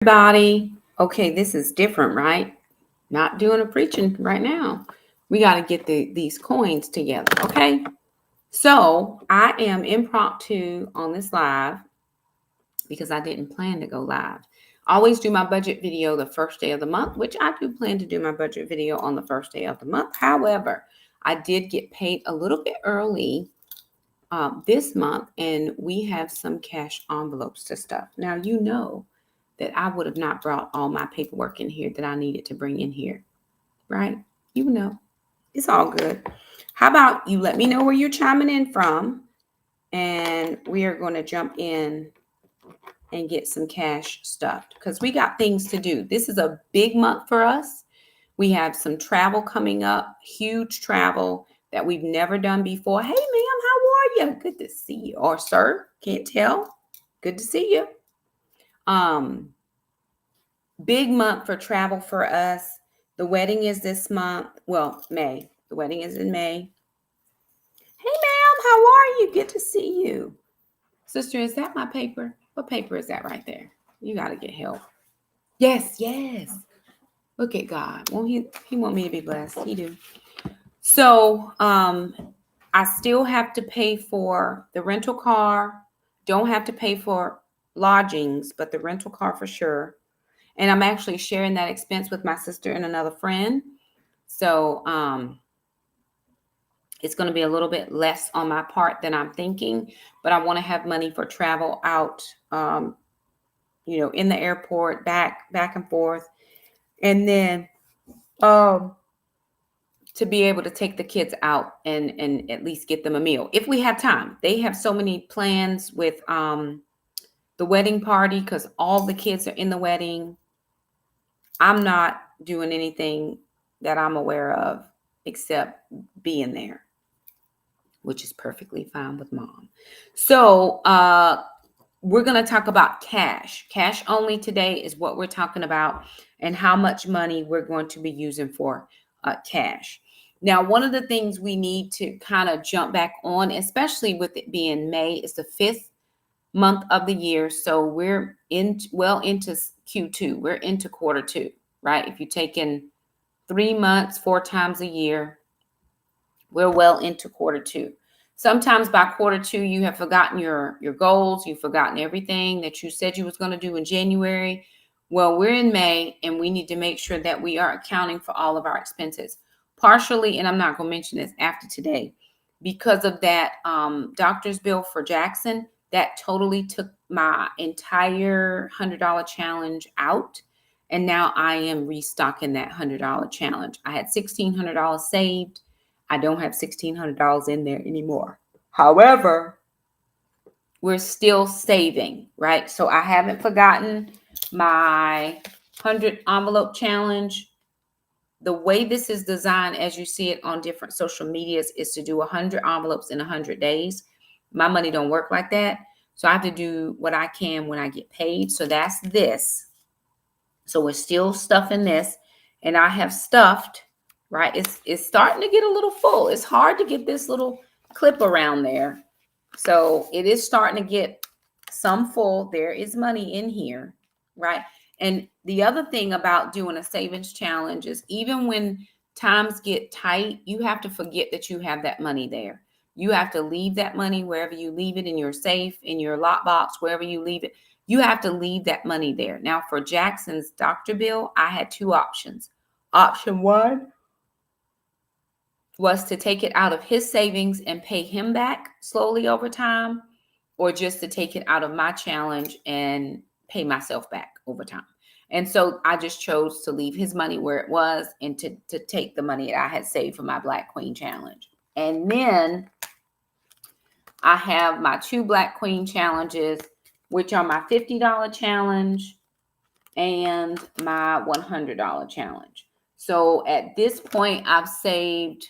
Everybody. Okay, this is different, right? Not doing a preaching right now. We got to get these coins together, okay? So I am impromptu on this live because I didn't plan to go live. I always do my budget video the first day of the month, which I do plan to do my budget video on the first day of the month. However, I did get paid a little bit early this month, and we have some cash envelopes to stuff. Now, you know that I would have not brought all my paperwork in here that I needed to bring in here, right? You know, it's all good. How about you let me know where you're chiming in from, and we are going to jump in and get some cash stuffed because we got things to do. This is a big month for us. We have some travel coming up, huge travel that we've never done before. Hey, ma'am, how are you? Good to see you. Or sir, can't tell. Good to see you. Big month for travel for us. The wedding is this month. Well, May. The wedding is in May. Hey, ma'am, how are you? Good to see you. Sister, is that my paper? What paper is that right there? You got to get help. Yes, yes. Look at God. Won't he want me to be blessed. He do. So, I still have to pay for the rental car. Don't have to pay for lodgings, but the rental car for sure. And I'm actually sharing that expense with my sister and another friend. So it's going to be a little bit less on my part than I'm thinking, but I want to have money for travel out, in the airport, back and forth. And then to be able to take the kids out and at least get them a meal if we have time. They have so many plans with the wedding party because all the kids are in the wedding. I'm not doing anything that I'm aware of except being there, which is perfectly fine with mom. So we're going to talk about cash. Cash only today is what we're talking about and how much money we're going to be using for cash. Now, one of the things we need to kind of jump back on, especially with it being May, is the 5th month of the year. So we're into Q2. We're into quarter 2, right? If you're taking 3 months, 4 times a year, we're well into quarter 2. Sometimes by quarter 2, you have forgotten your goals. You've forgotten everything that you said you was going to do in January. Well, we're in May, and we need to make sure that we are accounting for all of our expenses. Partially, and I'm not going to mention this after today, because of that doctor's bill for Jackson, that totally took my entire $100 challenge out. And now I am restocking that $100 challenge. I had $1,600 saved. I don't have $1,600 in there anymore. However, we're still saving, right? So I haven't forgotten my 100 envelope challenge. The way this is designed, as you see it on different social medias, is to do 100 envelopes in 100 days. My money don't work like that. So I have to do what I can when I get paid. So that's this. So we're still stuffing this. And I have stuffed, right? It's starting to get a little full. It's hard to get this little clip around there. So it is starting to get some full. There is money in here, right? And the other thing about doing a savings challenge is even when times get tight, you have to forget that you have that money there. You have to leave that money wherever you leave it, in your safe, in your lockbox, wherever you leave it. You have to leave that money there. Now, for Jackson's doctor bill, I had 2 options. Option 1 was to take it out of his savings and pay him back slowly over time, or just to take it out of my challenge and pay myself back over time. And so I just chose to leave his money where it was and to take the money that I had saved for my Black Queen challenge. And then I have my 2 Black Queen challenges, which are my $50 challenge and my $100 challenge. So at this point, I've saved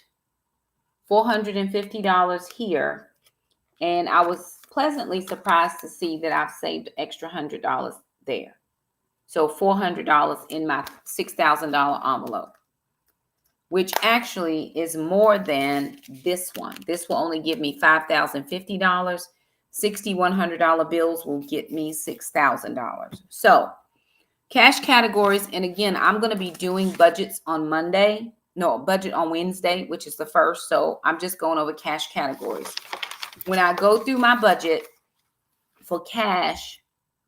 $450 here. And I was pleasantly surprised to see that I've saved extra $100 there. So $400 in my $6,000 envelope, which actually is more than this one. This will only give me $5,050. $6,100 bills will get me $6,000. So Cash categories, and again, I'm going to be doing budgets on Monday. No, budget on Wednesday, which is the first. So I'm just going over cash categories. When I go through my budget for cash,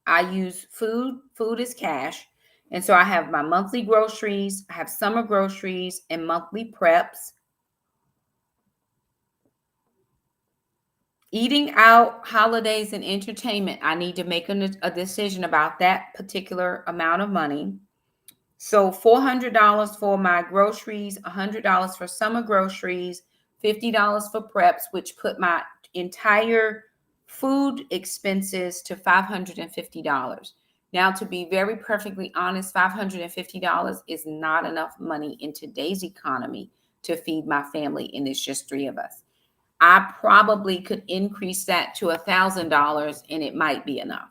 I use food. Food is cash. And so I have my monthly groceries, I have summer groceries and monthly preps. Eating out, holidays, and entertainment, I need to make a decision about that particular amount of money. So $400 for my groceries, $100 for summer groceries, $50 for preps, which put my entire food expenses to $550. Now, to be very perfectly honest, $550 is not enough money in today's economy to feed my family, and it's just three of us. I probably could increase that to $1,000 and it might be enough.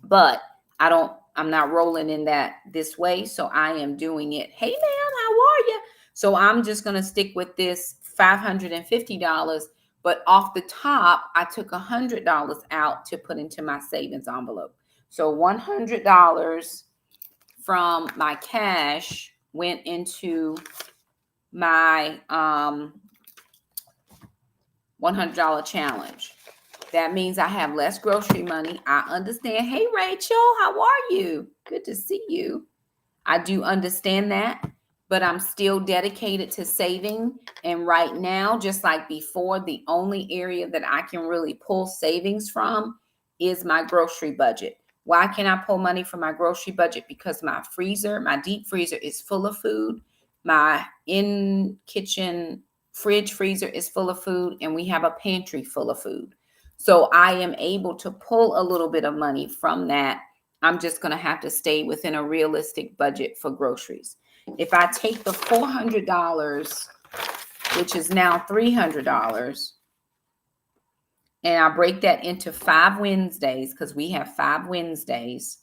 But I'm not rolling in that this way. So I am doing it. Hey, ma'am, how are you? So I'm just going to stick with this $550. But off the top, I took $100 out to put into my savings envelope. So $100 from my cash went into my $100 challenge. That means I have less grocery money. I understand. Hey, Rachel, how are you? Good to see you. I do understand that, but I'm still dedicated to saving. And right now, just like before, the only area that I can really pull savings from is my grocery budget. Why can I pull money from my grocery budget? Because my deep freezer is full of food. My in-kitchen fridge freezer is full of food, and we have a pantry full of food. So I am able to pull a little bit of money from that. I'm just going to have to stay within a realistic budget for groceries. If I take the $400, which is now $300, and I break that into 5 Wednesdays, because we have 5 Wednesdays,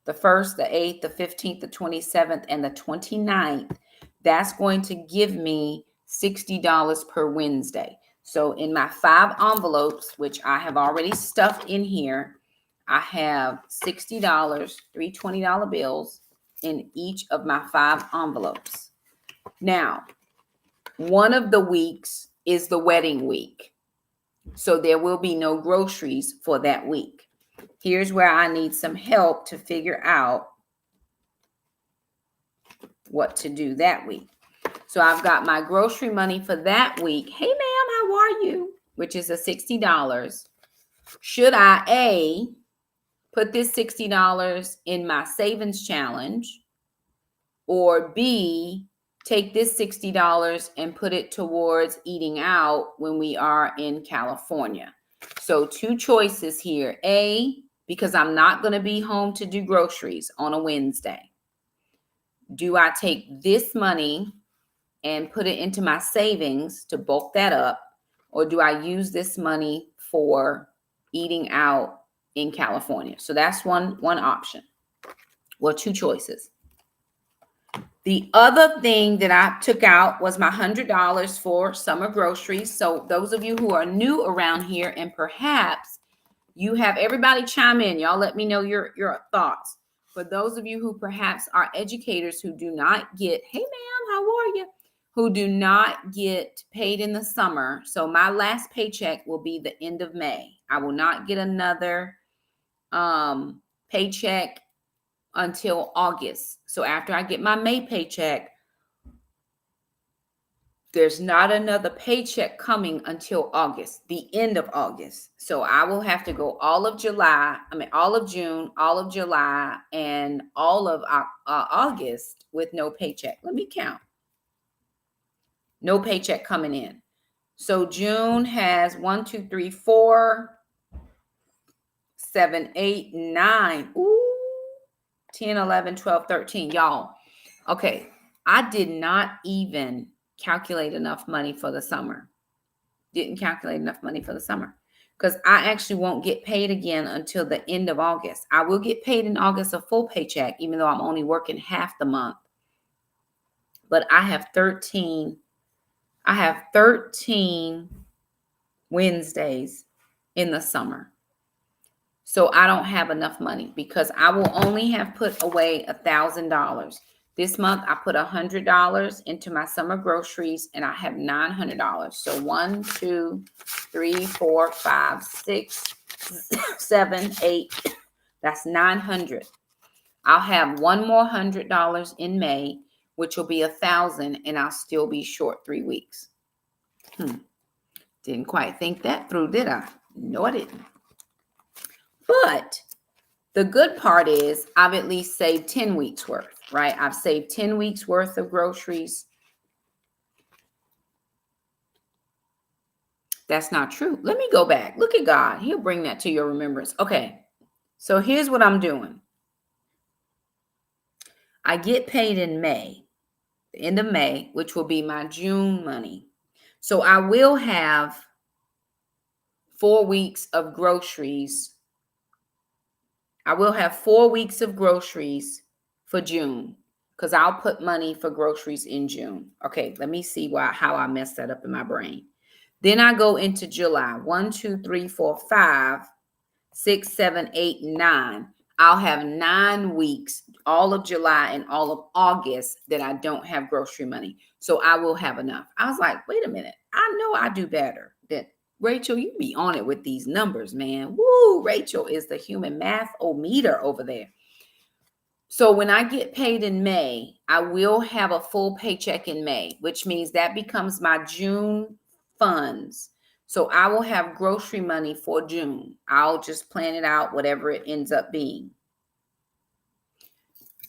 the 1st, the 8th, the 15th, the 27th, and the 29th, that's going to give me $60 per Wednesday. So in my 5 envelopes, which I have already stuffed in here, I have $60, 3 $20 bills in each of my 5 envelopes. Now, one of the weeks is the wedding week. So there will be no groceries for that week. Here's where I need some help to figure out what to do that week. So I've got my grocery money for that week. Hey, ma'am, how are you? Which is a $60. Should I, A, put this $60 in my savings challenge, or B, take this $60 and put it towards eating out when we are in California? So 2 choices here. A, because I'm not going to be home to do groceries on a Wednesday. Do I take this money and put it into my savings to bulk that up, or do I use this money for eating out in California? So that's one option. Well, 2 choices. The other thing that I took out was my $100 for summer groceries. So those of you who are new around here, and perhaps you have, everybody chime in. Y'all let me know your thoughts. For those of you who perhaps are educators who do not get, hey ma'am, how are you? Who do not get paid in the summer. So my last paycheck will be the end of May. I will not get another paycheck until August. So after I get my May paycheck, there's not another paycheck coming until August, the end of August. So I will have to go all of June, all of July, and all of August with no paycheck. Let me count. No paycheck coming in. So June has 1, 2, 3, 4, 7, 8, 9, 10, 11, 12, 13. Y'all, okay, I did not even calculate enough money for the summer. Didn't calculate enough money for the summer, because I actually won't get paid again until the end of August. I will get paid in August a full paycheck, even though I'm only working half the month. But I have 13 Wednesdays in the summer. So I don't have enough money because I will only have put away $1,000. This month I put $100 into my summer groceries and I have $900. So 1, 2, 3, 4, 5, 6, 7, 8. That's 900. I'll have one more $100 in May, which will be 1,000, and I'll still be short 3 weeks. Didn't quite think that through, did I? No, I didn't. But the good part is I've at least saved 10 weeks worth, right? I've saved 10 weeks worth of groceries. That's not true. Let me go back. Look at God. He'll bring that to your remembrance. Okay. So here's what I'm doing. I get paid in May, the end of May, which will be my June money. So I will have 4 weeks of groceries. I will have 4 weeks of groceries for June because I'll put money for groceries in June. Okay, let me see how I messed that up in my brain. Then I go into July. 1, 2, 3, 4, 5, 6, 7, 8, 9. I'll have 9 weeks, all of July and all of August, that I don't have grocery money. So I will have enough. I was like, wait a minute. I know I do better. Rachel, you be on it with these numbers, man. Woo, Rachel is the human math-o-meter over there. So when I get paid in May, I will have a full paycheck in May, which means that becomes my June funds. So I will have grocery money for June. I'll just plan it out, whatever it ends up being.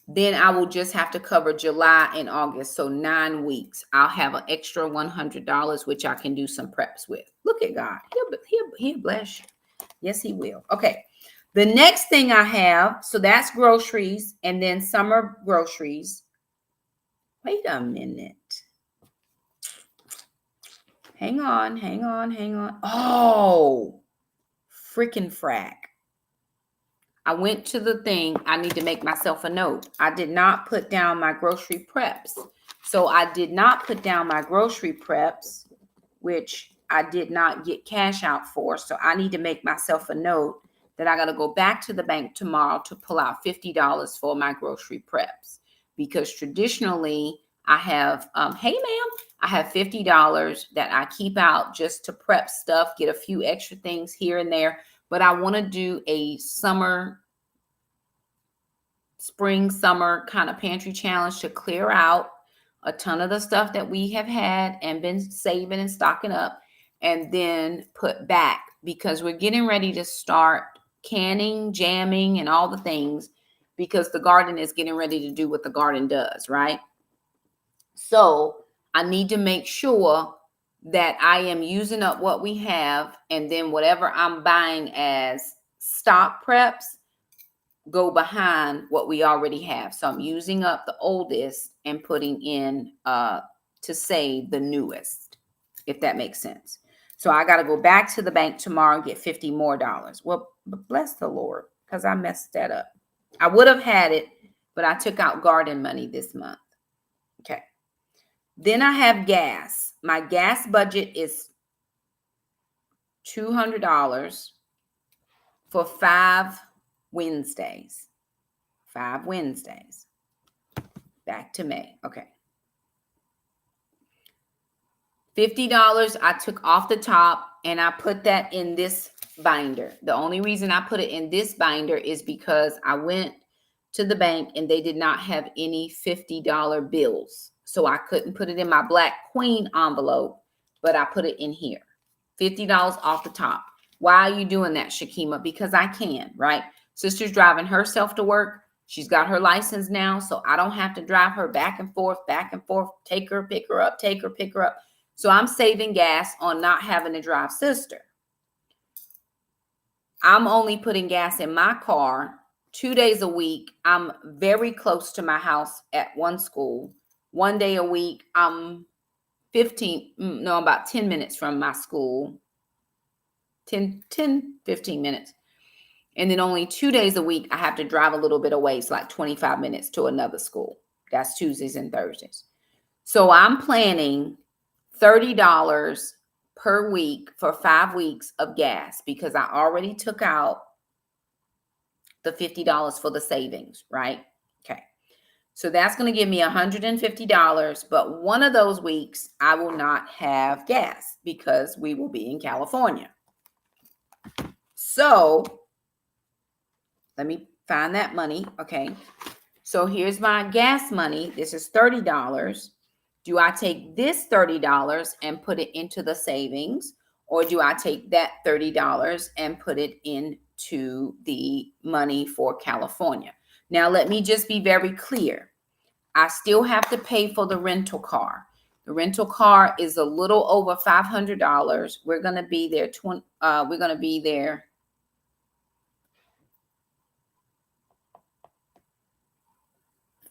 Then I will just have to cover July and August. So 9 weeks. I'll have an extra $100, which I can do some preps with. Look at God. He'll bless you. Yes, he will. Okay. The next thing I have, so that's groceries and then summer groceries. Wait a minute. Hang on. Oh, freaking frack. I went to the thing. I need to make myself a note. I did not put down my grocery preps. So I did not put down my grocery preps, which I did not get cash out for. So I need to make myself a note that I got to go back to the bank tomorrow to pull out $50 for my grocery preps. Because traditionally I have, hey ma'am, I have $50 that I keep out just to prep stuff, get a few extra things here and there. But I want to do a spring, summer kind of pantry challenge to clear out a ton of the stuff that we have had and been saving and stocking up, and then put back because we're getting ready to start canning, jamming, and all the things because the garden is getting ready to do what the garden does, right? So I need to make sure that I am using up what we have, and then whatever I'm buying as stock preps go behind what we already have. So I'm using up the oldest and putting in to save the newest, if that makes sense. So I got to go back to the bank tomorrow and get $50 more. Well, bless the Lord, because I messed that up. I would have had it, but I took out garden money this month. Okay. Then I have gas. My gas budget is $200 for 5 Wednesdays. 5 Wednesdays. Back to May. Okay. $50 I took off the top and I put that in this binder. The only reason I put it in this binder is because I went to the bank and they did not have any $50 bills. So I couldn't put it in my Black Queen envelope, but I put it in here. $50 off the top. Why are you doing that, Shakema? Because I can, right? Sister's driving herself to work. She's got her license now, so I don't have to drive her back and forth, take her, pick her up, take her, pick her up. So I'm saving gas on not having to drive sister. I'm only putting gas in my car 2 days a week. I'm very close to my house at one school. 1 day a week, I'm about 10 minutes from my school. 15 minutes. And then only 2 days a week, I have to drive a little bit away. It's like 25 minutes to another school. That's Tuesdays and Thursdays. So I'm planning $30 per week for 5 weeks of gas because I already took out the $50 for the savings, right? Okay. So that's going to give me $150, but one of those weeks I will not have gas because we will be in California. So let me find that money. Okay. So here's my gas money. This is $30. Do I take this $30 and put it into the savings, or do I take that $30 and put it into the money for California? Now, let me just be very clear. I still have to pay for the rental car. The rental car is a little over $500. We're going to be there. We're going to be there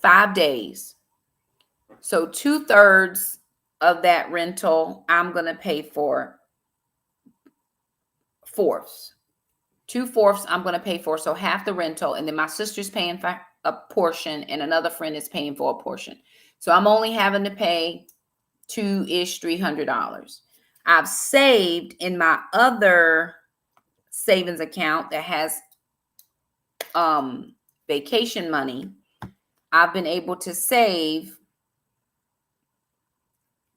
5 days. So 2/3 of that rental, I'm going to pay for fourths. 2/4 I'm going to pay for. So half the rental, and then my sister's paying for a portion, and another friend is paying for a portion. So I'm only having to pay $300. I've saved in my other savings account that has vacation money. I've been able to save.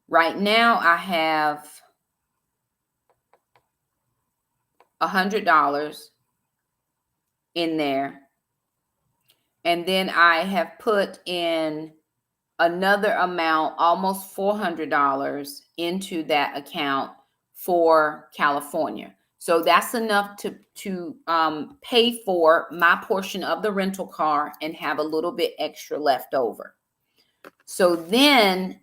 Right now I have $100 in there. And then I have put in another amount, almost $400 into that account for California. So that's enough to pay for my portion of the rental car and have a little bit extra left over. So then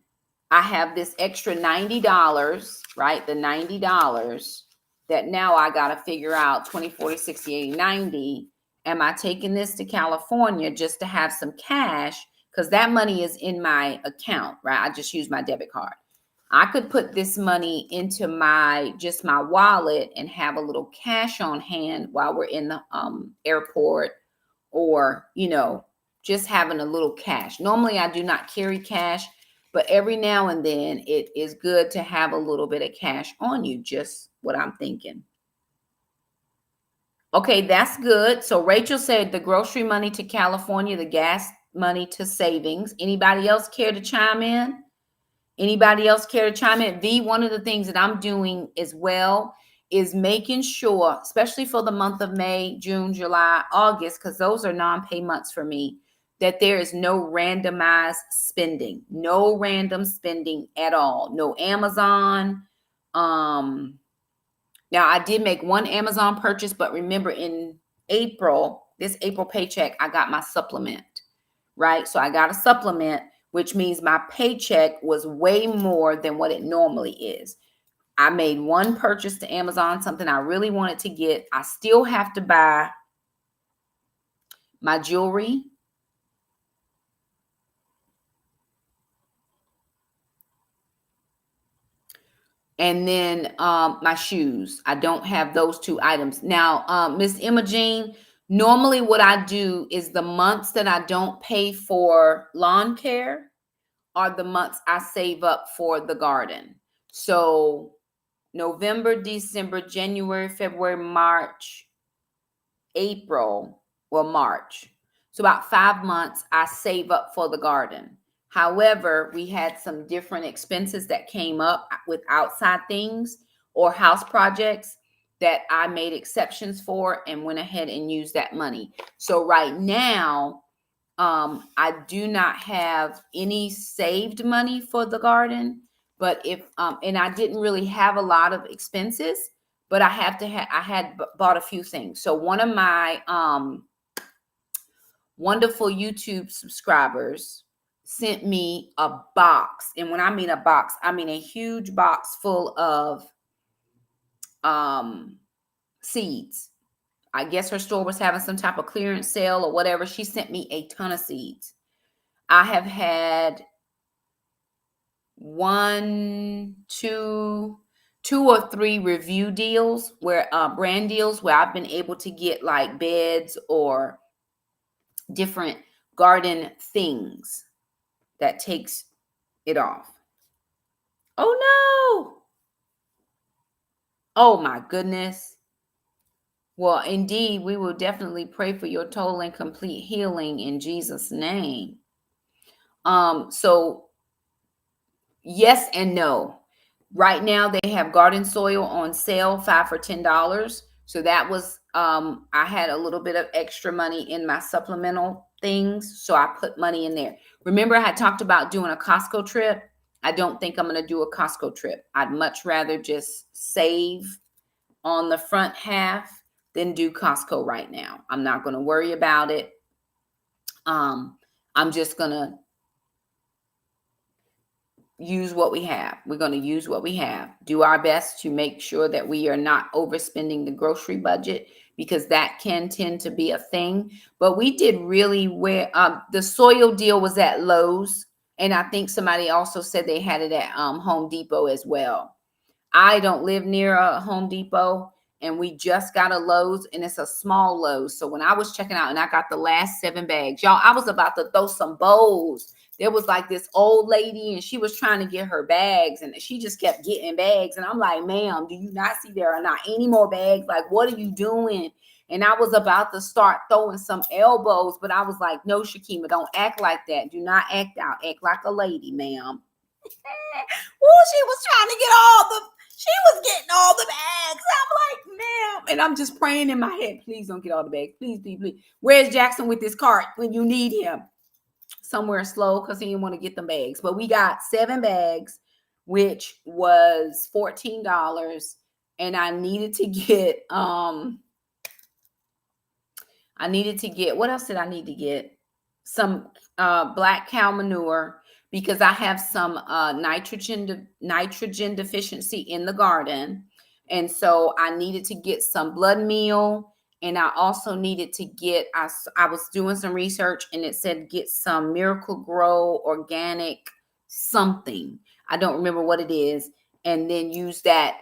I have this extra $90, right? The $90 that now I got to figure out 20, 40, 60, 80, 90. Am I taking this to California just to have some cash? Because that money is in my account, right? I just use my debit card. I could put this money into my wallet and have a little cash on hand while we're in the airport, or, just having a little cash. Normally I do not carry cash, but every now and then it is good to have a little bit of cash on you. Just what I'm thinking. Okay, that's good. So Rachel said the grocery money to California, the gas money to savings. Anybody else care to chime in? Anybody else care to chime in? V, one of the things that I'm doing as well is making sure, especially for the month of May, June, July, August, because those are non-pay months for me, that there is no randomized spending, no random spending at all. No Amazon. Now I did make one Amazon purchase, but remember in April, this April paycheck, I got my supplement, right? So I got a supplement, which means my paycheck was way more than what it normally is. I made one purchase to Amazon, something I really wanted to get. I still have to buy my jewelry. And then my shoes. I don't have those two items. Now, Miss Imogene, normally what I do is the months that I don't pay for lawn care are the months I save up for the garden. So November, December, January, February, March, April, March. So about 5 months I save up for the garden. However, we had some different expenses that came up with outside things or house projects that I made exceptions for and went ahead and used that money. So right now, I do not have any saved money for the garden, but and I didn't really have a lot of expenses, but I had bought a few things. So one of my wonderful YouTube subscribers sent me a box. And when I mean a box, I mean a huge box full of seeds. I guess her store was having some type of clearance sale or whatever. She sent me a ton of seeds. I have had two or three review deals where brand deals where I've been able to get like beds or different garden things that takes it off. Oh no. Oh my goodness. Well, indeed, we will definitely pray for your total and complete healing in Jesus' name. So yes and no. Right now they have garden soil on sale, 5 for $10. So that was I had a little bit of extra money in my supplemental things, so I put money in there. Remember I had talked about doing a Costco trip? I don't think I'm going to do a Costco trip. I'd much rather just save on the front half than do Costco right now. I'm not going to worry about it. I'm just going to use what we have. We're going to use what we have. Do our best to make sure that we are not overspending the grocery budget, because that can tend to be a thing. But we did really where the soil deal was at Lowe's, and I think somebody also said they had it at Home Depot as well. I don't live near a Home Depot, and we just got a Lowe's, and it's a small Lowe's. So when I was checking out and I got the last 7 bags, y'all, I was about to throw some bowls. There was like this old lady, and she was trying to get her bags, and she just kept getting bags. And I'm like, ma'am, do you not see there are not any more bags? Like, what are you doing? And I was about to start throwing some elbows, but I was like, no, Shakema, don't act like that. Do not act out. Act like a lady, ma'am. Oh, she was getting all the bags. I'm like, ma'am. And I'm just praying in my head, please don't get all the bags. Please, please, please. Where's Jackson with this cart when you need him? Somewhere slow, because he didn't want to get the bags. But we got 7 bags, which was $14. And I needed to get what else did I need to get? Some black cow manure, because I have some nitrogen deficiency in the garden. And so I needed to get some blood meal, and I also needed to get, I was doing some research, and it said get some Miracle Grow organic something. I don't remember what it is. And then use that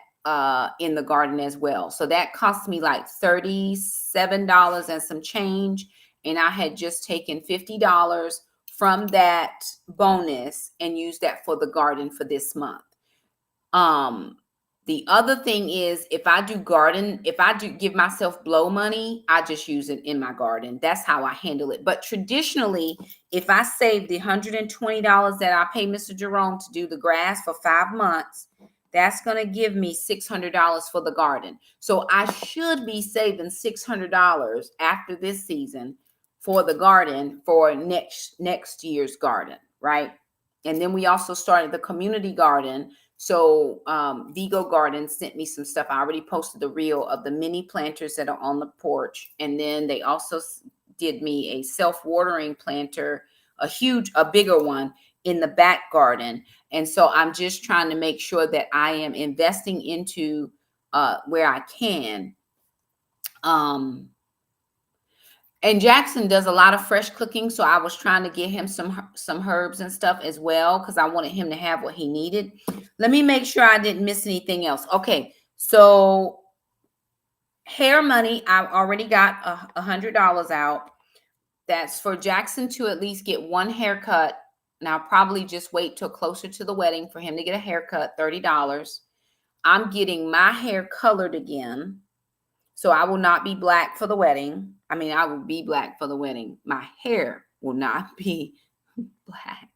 in the garden as well. So that cost me like $37 and some change. And I had just taken $50 from that bonus and used that for the garden for this month. The other thing is, if I do give myself blow money, I just use it in my garden. That's how I handle it. But traditionally, if I save the $120 that I pay Mr. Jerome to do the grass for 5 months, that's going to give me $600 for the garden. So I should be saving $600 after this season for the garden for next year's garden, right? And then we also started the community garden. So Vigo Garden sent me some stuff. I already posted the reel of the mini planters that are on the porch. And then they also did me a self-watering planter, a bigger one in the back garden. And so I'm just trying to make sure that I am investing into where I can. And Jackson does a lot of fresh cooking, so I was trying to get him some herbs and stuff as well, because I wanted him to have what he needed. Let me make sure I didn't miss anything else. Okay, so hair money, I already got $100 out. That's for Jackson to at least get one haircut. And I'll probably just wait till closer to the wedding for him to get a haircut, $30. I'm getting my hair colored again. So I will not be black for the wedding. I mean, I will be black for the wedding. My hair will not be black.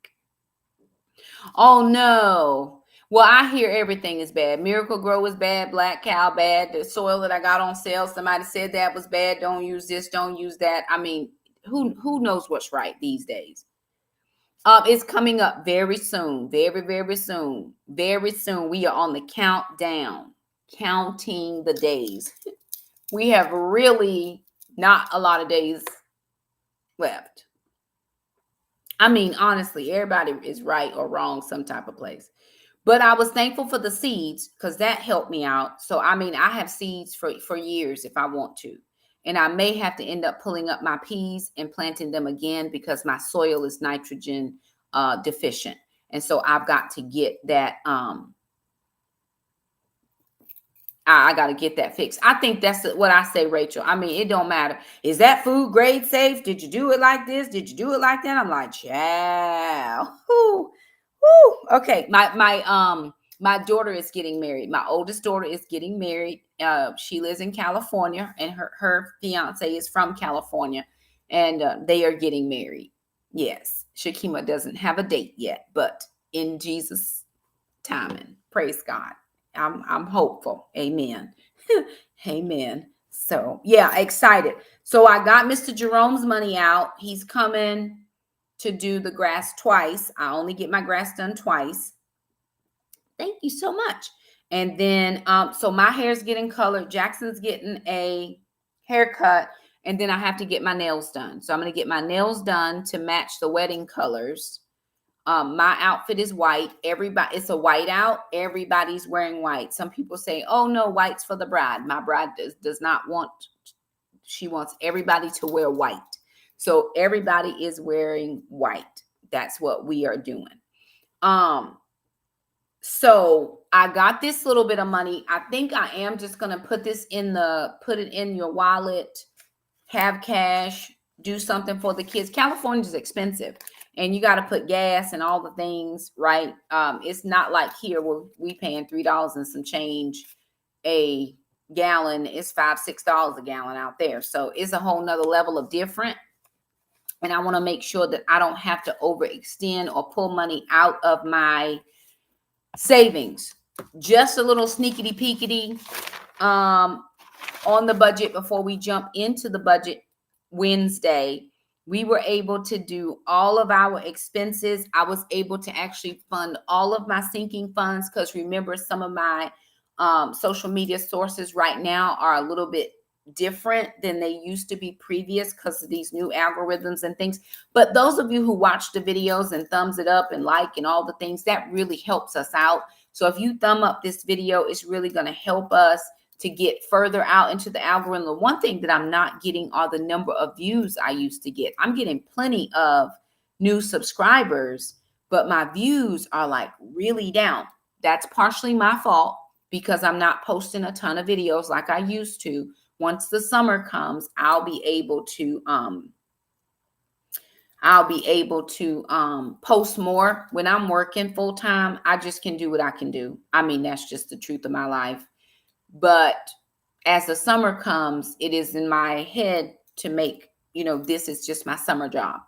Oh, no. Well, I hear everything is bad. Miracle Grow is bad. Black Cow bad. The soil that I got on sale, somebody said that was bad. Don't use this. Don't use that. I mean, who knows what's right these days? It's coming up very soon. Very, very soon. Very soon. We are on the countdown. Counting the days. We have really not a lot of days left. I mean, honestly, everybody is right or wrong some type of place. But I was thankful for the seeds, because that helped me out. So, I mean, I have seeds for years if I want to. And I may have to end up pulling up my peas and planting them again, because my soil is nitrogen deficient. And so I've got to get that I got to get that fixed. I think that's what I say, Rachel. I mean, it don't matter. Is that food grade safe? Did you do it like this? Did you do it like that? I'm like, child. Okay. My My daughter is getting married. My oldest daughter is getting married. She lives in California, and her fiance is from California, and they are getting married. Yes, Shakema doesn't have a date yet, but in Jesus' timing, praise God. I'm hopeful. Amen. Amen. So yeah, excited. So I got Mr. Jerome's money out. He's coming to do the grass twice. I only get my grass done twice. Thank you so much. And then, so my hair's getting colored. Jackson's getting a haircut. And then I have to get my nails done. So I'm going to get my nails done to match the wedding colors. My outfit is white. It's a white out. Everybody's wearing white. Some people say, oh no, white's for the bride. My bride does not want, she wants everybody to wear white. So everybody is wearing white. That's what we are doing. So I got this little bit of money. I think I am just going to put it in your wallet, have cash, do something for the kids. California is expensive, and you got to put gas and all the things, right? It's not like here where we paying $3 and some change a gallon. It's $5-6 a gallon out there. So it's a whole nother level of different. And I want to make sure that I don't have to overextend or pull money out of my savings. Just a little sneakity peekity on the budget before we jump into the budget Wednesday. We were able to do all of our expenses. I was able to actually fund all of my sinking funds because remember, some of my social media sources right now are a little bit different than they used to be previous because of these new algorithms and things. But those of you who watch the videos and thumbs it up and like and all the things, that really helps us out. So if you thumb up this video, it's really going to help us to get further out into the algorithm. The one thing that I'm not getting are the number of views I used to get. I'm getting plenty of new subscribers, but my views are like really down. That's partially my fault because I'm not posting a ton of videos like I used to. Once the summer comes, I'll be able to post more. When I'm working full time, I just can do what I can do. I mean, that's just the truth of my life. But as the summer comes, it is in my head to make, this is just my summer job.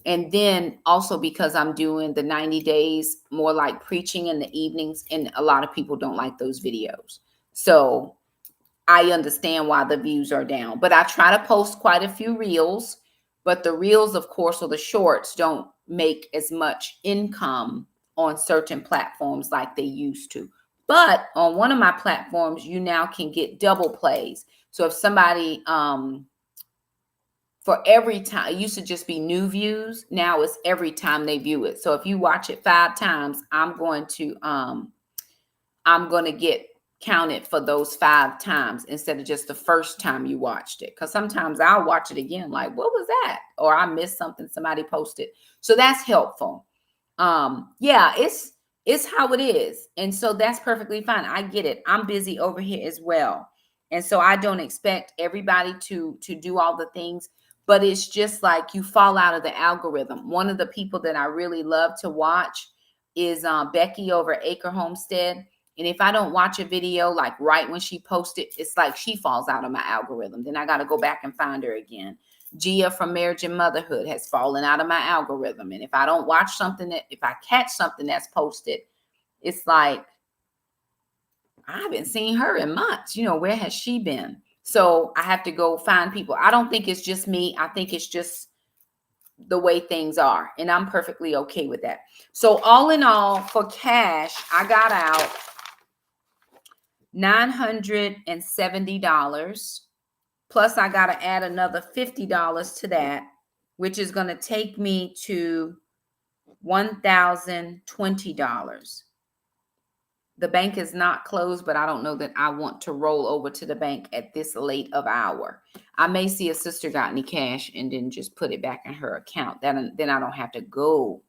And then also because I'm doing the 90 days, more like preaching in the evenings, and a lot of people don't like those videos. So I understand why the views are down, but I try to post quite a few reels, but the reels, of course, or the shorts don't make as much income on certain platforms like they used to. But on one of my platforms, you now can get double plays. So if somebody, for every time, it used to just be new views. Now it's every time they view it. So if you watch it 5 times, I'm going to get counted for those 5 times instead of just the first time you watched it. Because sometimes I'll watch it again, like, what was that? Or I missed something somebody posted. So that's helpful. Yeah, it's how it is. And so that's perfectly fine. I get it. I'm busy over here as well. And so I don't expect everybody to do all the things, but it's just like you fall out of the algorithm. One of the people that I really love to watch is Becky over Acre Homestead. And if I don't watch a video like right when she posted, it's like she falls out of my algorithm. Then I got to go back and find her again. Gia from Marriage and Motherhood has fallen out of my algorithm. And if I don't watch something if I catch something that's posted, it's like, I haven't seen her in months. Where has she been? So I have to go find people. I don't think it's just me. I think it's just the way things are. And I'm perfectly okay with that. So all in all, for cash, I got out $970. Plus, I got to add another $50 to that, which is going to take me to $1,020. The bank is not closed, but I don't know that I want to roll over to the bank at this late of hour. I may see if sister got any cash and then just put it back in her account. Then I don't have to go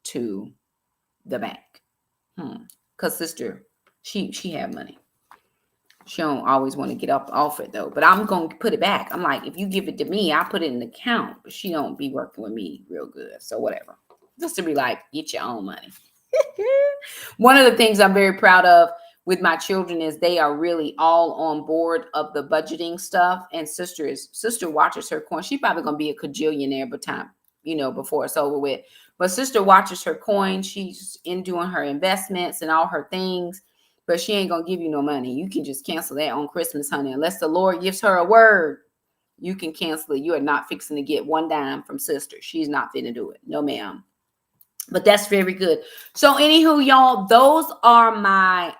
to the bank. Because sister, she had money. She don't always want to get up off it though, but I'm going to put it back. I'm like, if you give it to me, I put it in the account, but she don't be working with me real good. So whatever. Just to be like, get your own money. One of the things I'm very proud of with my children is they are really all on board of the budgeting stuff. And sister watches her coin. She probably gonna be a cajillionaire by time, before it's over with. But sister watches her coin. She's in doing her investments and all her things, but she ain't gonna give you no money. You can just cancel that on Christmas, honey. Unless the Lord gives her a word, you can cancel it. You are not fixing to get one dime from sister. She's not finna do it. No, ma'am. But that's very good. So anywho, y'all, those are my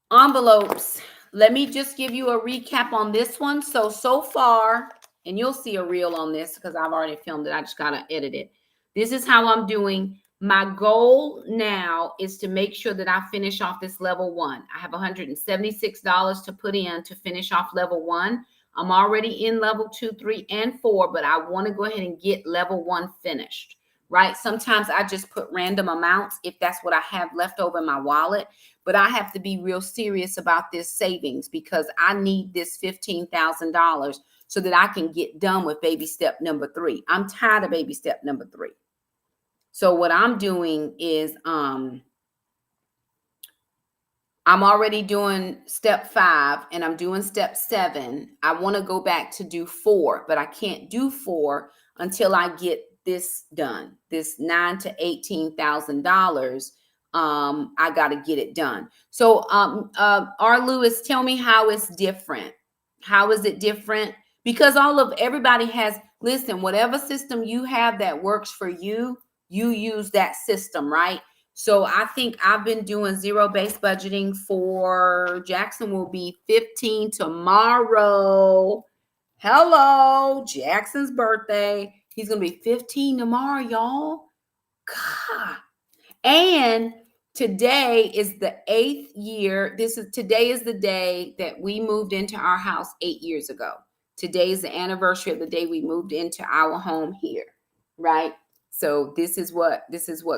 envelopes. Let me just give you a recap on this one. So far, and you'll see a reel on this because I've already filmed it. I just got to edit it. This is how I'm doing. My goal now is to make sure that I finish off this level 1. I have $176 to put in to finish off level 1. I'm already in level 2, 3, and 4, but I want to go ahead and get level 1 finished, right? Sometimes I just put random amounts if that's what I have left over in my wallet, but I have to be real serious about this savings because I need this $15,000 so that I can get done with baby step number 3. I'm tired of baby step number 3. So what I'm doing is I'm already doing step 5 and I'm doing step 7. I want to go back to do 4, but I can't do 4 until I get this done. This $9,000 to $18,000. I got to get it done. So R. Lewis, tell me how it's different. How is it different? Because everybody has, listen, whatever system you have that works for you, you use that system, right? So I think I've been doing zero-based budgeting for Jackson will be 15 tomorrow. Hello, Jackson's birthday. He's going to be 15 tomorrow, y'all. God. And today is the 8th year. Today is the day that we moved into our house 8 years ago. Today is the anniversary of the day we moved into our home here, right? So this is what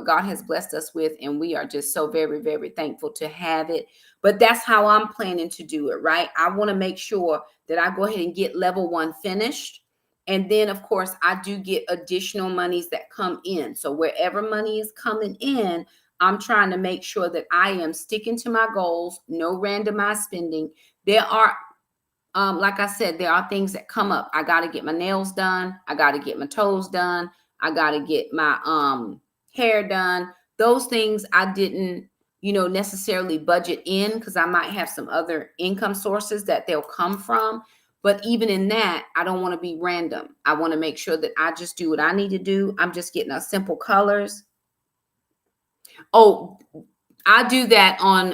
God has blessed us with, and we are just so very, very thankful to have it. But that's how I'm planning to do it, right? I want to make sure that I go ahead and get level 1 finished. And then, of course, I do get additional monies that come in. So wherever money is coming in, I'm trying to make sure that I am sticking to my goals, no randomized spending. There are like I said, there are things that come up. I got to get my nails done. I got to get my toes done. I got to get my hair done. Those things I didn't, necessarily budget in because I might have some other income sources that they'll come from. But even in that, I don't want to be random. I want to make sure that I just do what I need to do. I'm just getting a simple colors. Oh, I do that on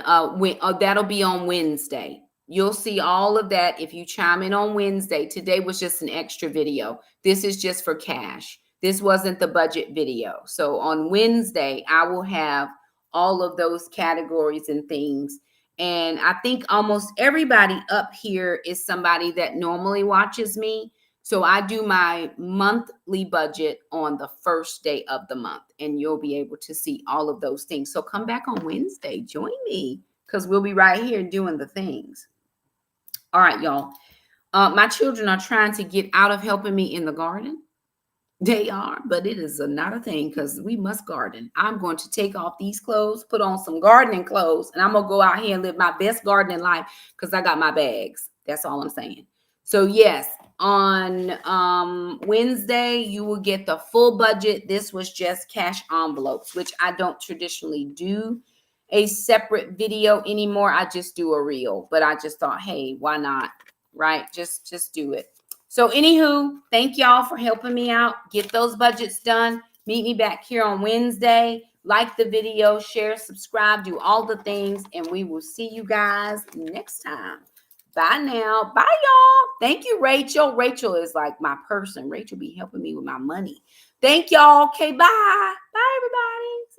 that'll be on Wednesday. You'll see all of that if you chime in on Wednesday. Today was just an extra video. This is just for cash. This wasn't the budget video. So on Wednesday, I will have all of those categories and things. And I think almost everybody up here is somebody that normally watches me. So I do my monthly budget on the first day of the month, and you'll be able to see all of those things. So come back on Wednesday, join me, because we'll be right here doing the things. All right, y'all. My children are trying to get out of helping me in the garden. They are, but it is not a thing because we must garden. I'm going to take off these clothes, put on some gardening clothes, and I'm going to go out here and live my best gardening life because I got my bags. That's all I'm saying. So yes, on Wednesday, you will get the full budget. This was just cash envelopes, which I don't traditionally do a separate video anymore. I just do a reel, but I just thought, hey, why not? Right? Just do it. So anywho, thank y'all for helping me out. Get those budgets done. Meet me back here on Wednesday. Like the video, share, subscribe, do all the things, and we will see you guys next time. Bye now. Bye, y'all. Thank you, Rachel. Rachel is like my person. Rachel be helping me with my money. Thank y'all. Okay, bye. Bye, everybody. See